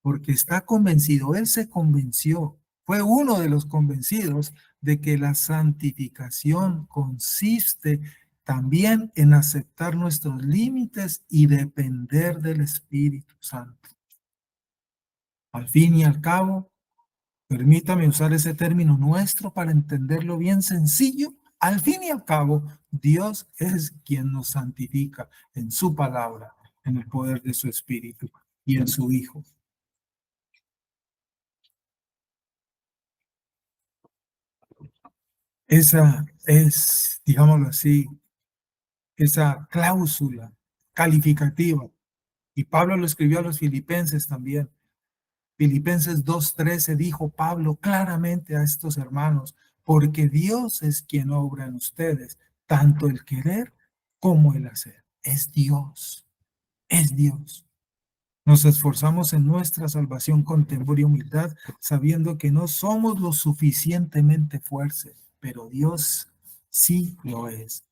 Porque está convencido, él se convenció, fue uno de los convencidos de que la santificación consiste también en aceptar nuestros límites y depender del Espíritu Santo. Al fin y al cabo, permítame usar ese término nuestro para entenderlo bien sencillo. Al fin y al cabo, Dios es quien nos santifica en su palabra, en el poder de su Espíritu y en su Hijo. Esa es, digámoslo así, esa cláusula calificativa Y Pablo lo escribió a los filipenses también. Filipenses 2:13 dijo Pablo claramente a estos hermanos, porque Dios es quien obra en ustedes, tanto el querer como el hacer. Es Dios, es Dios. Nos esforzamos en nuestra salvación con temor y humildad, sabiendo que no somos lo suficientemente fuertes, pero Dios sí lo es.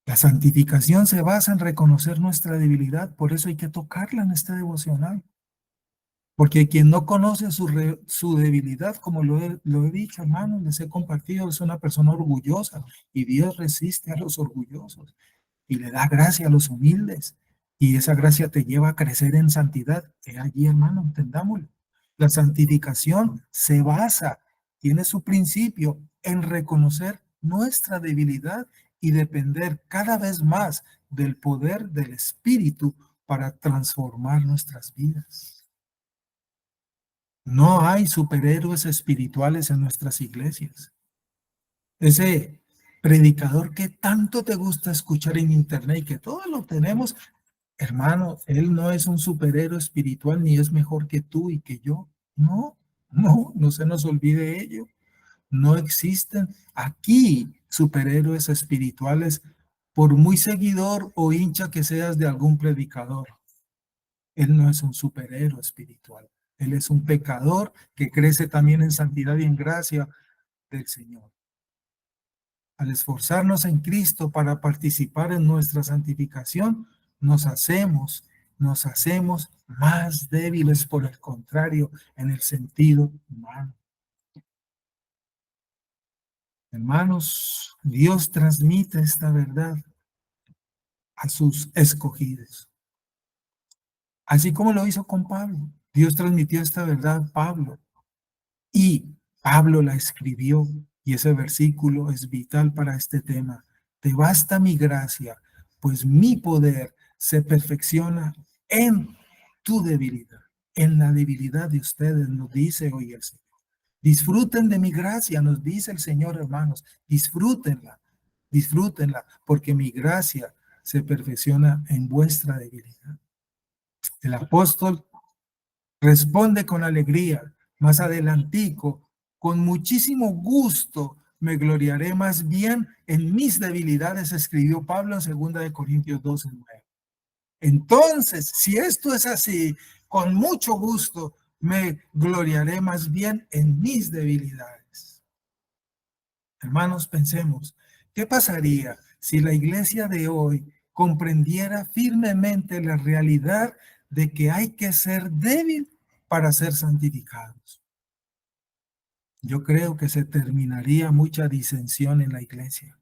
La santificación se basa en reconocer nuestra debilidad, por eso hay que tocarla en este devocional. Porque quien no conoce su debilidad, como lo he dicho, hermanos, les he compartido, es una persona orgullosa y Dios resiste a los orgullosos y le da gracia a los humildes. Y esa gracia te lleva a crecer en santidad. He allí, hermano, entendámoslo. La santificación se basa, tiene su principio en reconocer nuestra debilidad y depender cada vez más del poder del Espíritu para transformar nuestras vidas. No hay superhéroes espirituales en nuestras iglesias. Ese predicador que tanto te gusta escuchar en internet y que todos lo tenemos, hermano, él no es un superhéroe espiritual ni es mejor que tú y que yo. No, no se nos olvide ello. No existen aquí superhéroes espirituales por muy seguidor o hincha que seas de algún predicador. Él no es un superhéroe espiritual. Él es un pecador que crece también en santidad y en gracia del Señor. Al esforzarnos en Cristo para participar en nuestra santificación, nos hacemos más débiles, por el contrario, en el sentido humano. Hermanos, Dios transmite esta verdad a sus escogidos. Así como lo hizo con Pablo. Dios transmitió esta verdad a Pablo. Y Pablo la escribió, y ese versículo es vital para este tema. Te basta mi gracia, pues mi poder se perfecciona en tu debilidad, en la debilidad de ustedes, nos dice hoy el Señor. Disfruten de mi gracia, nos dice el Señor, hermanos, disfrútenla, porque mi gracia se perfecciona en vuestra debilidad. El apóstol responde con alegría. Más adelantico, con muchísimo gusto me gloriaré más bien en mis debilidades, escribió Pablo en 2 Corintios 12:9. Entonces, si esto es así, con mucho gusto me gloriaré más bien en mis debilidades. Hermanos, pensemos, ¿qué pasaría si la iglesia de hoy comprendiera firmemente la realidad de que hay que ser débil para ser santificados? Yo creo que se terminaría mucha disensión en la iglesia,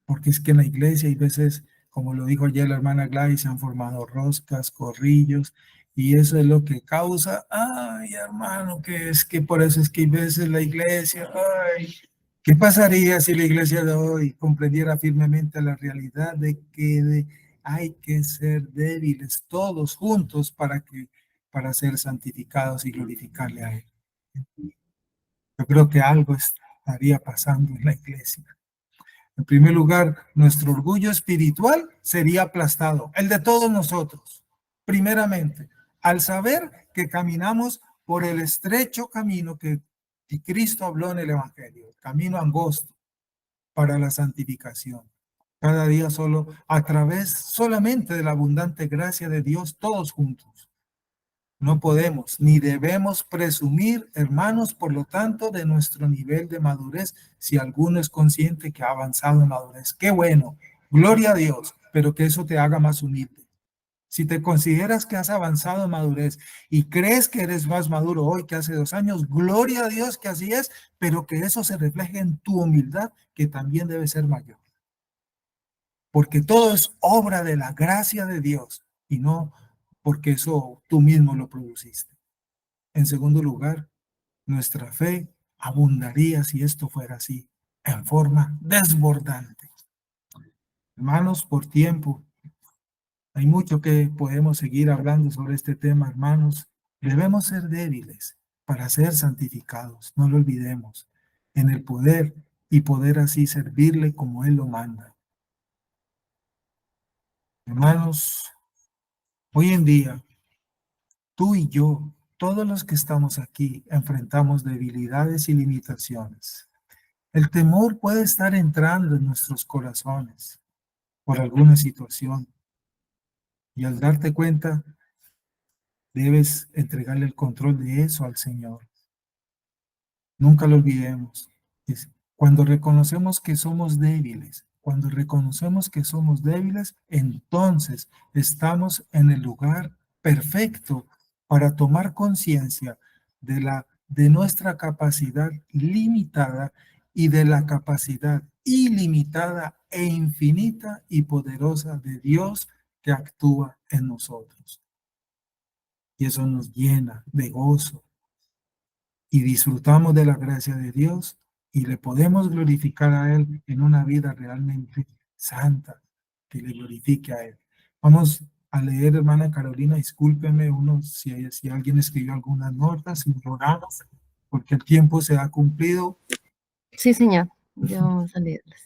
porque es que en la iglesia hay veces, como lo dijo ayer la hermana Gladys, se han formado roscas, corrillos, y eso es lo que causa, ay hermano, que es que por eso es que hay veces la iglesia, ay, ¿qué pasaría si la iglesia de hoy comprendiera firmemente la realidad de que hay que ser débiles todos juntos para ser santificados y glorificarle a Él? Yo creo que algo estaría pasando en la iglesia. En primer lugar, nuestro orgullo espiritual sería aplastado, el de todos nosotros. Primeramente, al saber que caminamos por el estrecho camino que Cristo habló en el Evangelio, el camino angosto para la santificación. Cada día solamente de la abundante gracia de Dios, todos juntos. No podemos ni debemos presumir, hermanos, por lo tanto, de nuestro nivel de madurez, si alguno es consciente que ha avanzado en madurez. Qué bueno, gloria a Dios, pero que eso te haga más humilde. Si te consideras que has avanzado en madurez y crees que eres más maduro hoy que hace 2 años, gloria a Dios que así es, pero que eso se refleje en tu humildad, que también debe ser mayor. Porque todo es obra de la gracia de Dios y no porque eso tú mismo lo produciste. En segundo lugar, nuestra fe abundaría si esto fuera así, en forma desbordante. Hermanos, por tiempo, hay mucho que podemos seguir hablando sobre este tema, hermanos. Debemos ser débiles para ser santificados, no lo olvidemos, en el poder y poder así servirle como Él lo manda. Hermanos, hoy en día, tú y yo, todos los que estamos aquí, enfrentamos debilidades y limitaciones. El temor puede estar entrando en nuestros corazones por alguna situación y al darte cuenta, debes entregarle el control de eso al Señor. Nunca lo olvidemos. Cuando reconocemos que somos débiles, cuando reconocemos que somos débiles, entonces estamos en el lugar perfecto para tomar conciencia de nuestra capacidad limitada y de la capacidad ilimitada e infinita y poderosa de Dios que actúa en nosotros. Y eso nos llena de gozo, y disfrutamos de la gracia de Dios y le podemos glorificar a Él en una vida realmente santa, que le glorifique a Él. Vamos a leer, hermana Carolina, discúlpeme si alguien escribió algunas notas, sin programas, porque el tiempo se ha cumplido. Sí, señor. Ya vamos a leerlas.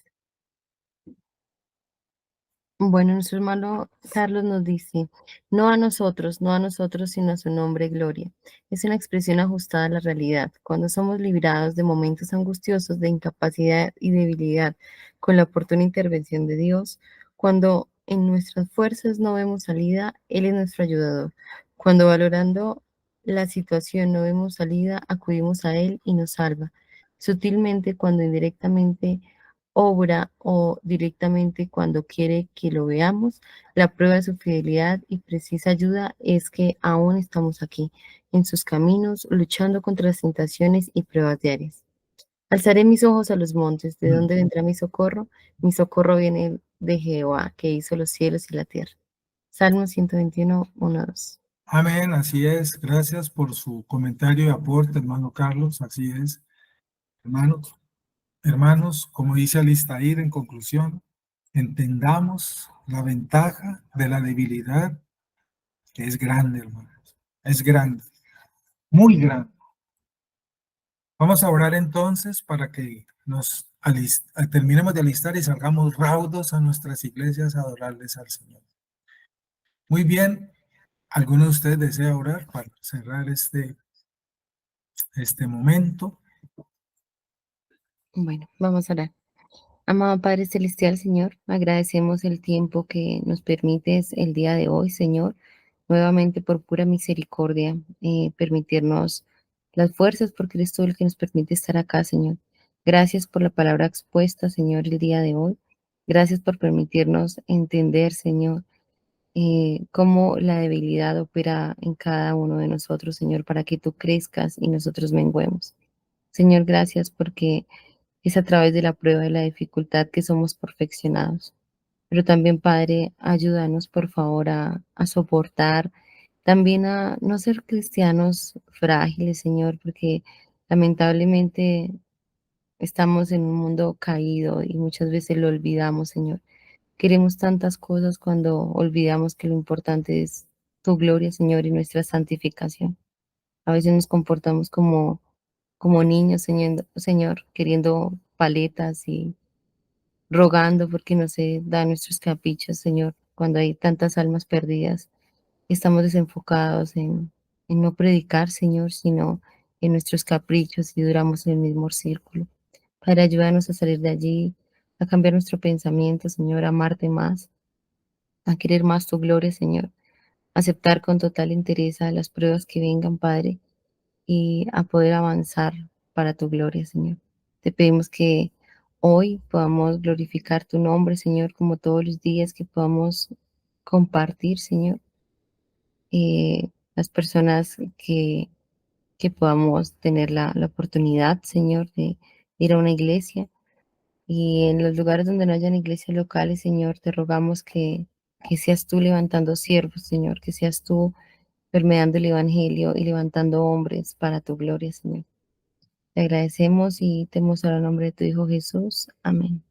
Bueno, nuestro hermano Carlos nos dice, no a nosotros, no a nosotros, sino a su nombre, gloria. Es una expresión ajustada a la realidad. Cuando somos librados de momentos angustiosos de incapacidad y debilidad con la oportuna intervención de Dios, cuando en nuestras fuerzas no vemos salida, Él es nuestro ayudador. Cuando valorando la situación no vemos salida, acudimos a Él y nos salva. Sutilmente, cuando indirectamente obra o directamente cuando quiere que lo veamos. La prueba de su fidelidad y precisa ayuda es que aún estamos aquí, en sus caminos, luchando contra las tentaciones y pruebas diarias. Alzaré mis ojos a los montes, ¿de dónde vendrá mi socorro? Mi socorro viene de Jehová, que hizo los cielos y la tierra. Salmo 121, 1, 2. Amén, así es. Gracias por su comentario y aporte, hermano Carlos. Así es, hermanos. Hermanos, como dice Alistair en conclusión, entendamos la ventaja de la debilidad, que es grande, hermanos. Es grande, muy grande. Vamos a orar entonces para que terminemos de alistar y salgamos raudos a nuestras iglesias a adorarles al Señor. Muy bien, ¿alguno de ustedes desea orar para cerrar este momento? Bueno, vamos a orar. Amado Padre Celestial, Señor, agradecemos el tiempo que nos permites el día de hoy, Señor, nuevamente por pura misericordia, permitirnos las fuerzas, porque eres tú el que nos permite estar acá, Señor. Gracias por la palabra expuesta, Señor, el día de hoy. Gracias por permitirnos entender, Señor, cómo la debilidad opera en cada uno de nosotros, Señor, para que tú crezcas y nosotros menguemos. Señor, gracias porque es a través de la prueba y la dificultad que somos perfeccionados. Pero también, Padre, ayúdanos, por favor, a soportar, también a no ser cristianos frágiles, Señor, porque lamentablemente estamos en un mundo caído y muchas veces lo olvidamos, Señor. Queremos tantas cosas cuando olvidamos que lo importante es tu gloria, Señor, y nuestra santificación. A veces nos comportamos como niños, Señor, queriendo paletas y rogando porque no se dan nuestros caprichos, Señor, cuando hay tantas almas perdidas. Estamos desenfocados en no predicar, Señor, sino en nuestros caprichos y duramos en el mismo círculo. Para ayudarnos a salir de allí, a cambiar nuestro pensamiento, Señor, a amarte más, a querer más tu gloria, Señor, aceptar con total interés a las pruebas que vengan, Padre, y a poder avanzar para tu gloria, Señor. Te pedimos que hoy podamos glorificar tu nombre, Señor, como todos los días, que podamos compartir, Señor, las personas que podamos tener la oportunidad, Señor, de ir a una iglesia. Y en los lugares donde no hayan iglesias locales, Señor, te rogamos que seas tú levantando siervos, Señor, que seas tú permeando el evangelio y levantando hombres para tu gloria, Señor. Te agradecemos y te mostramos el nombre de tu Hijo Jesús. Amén.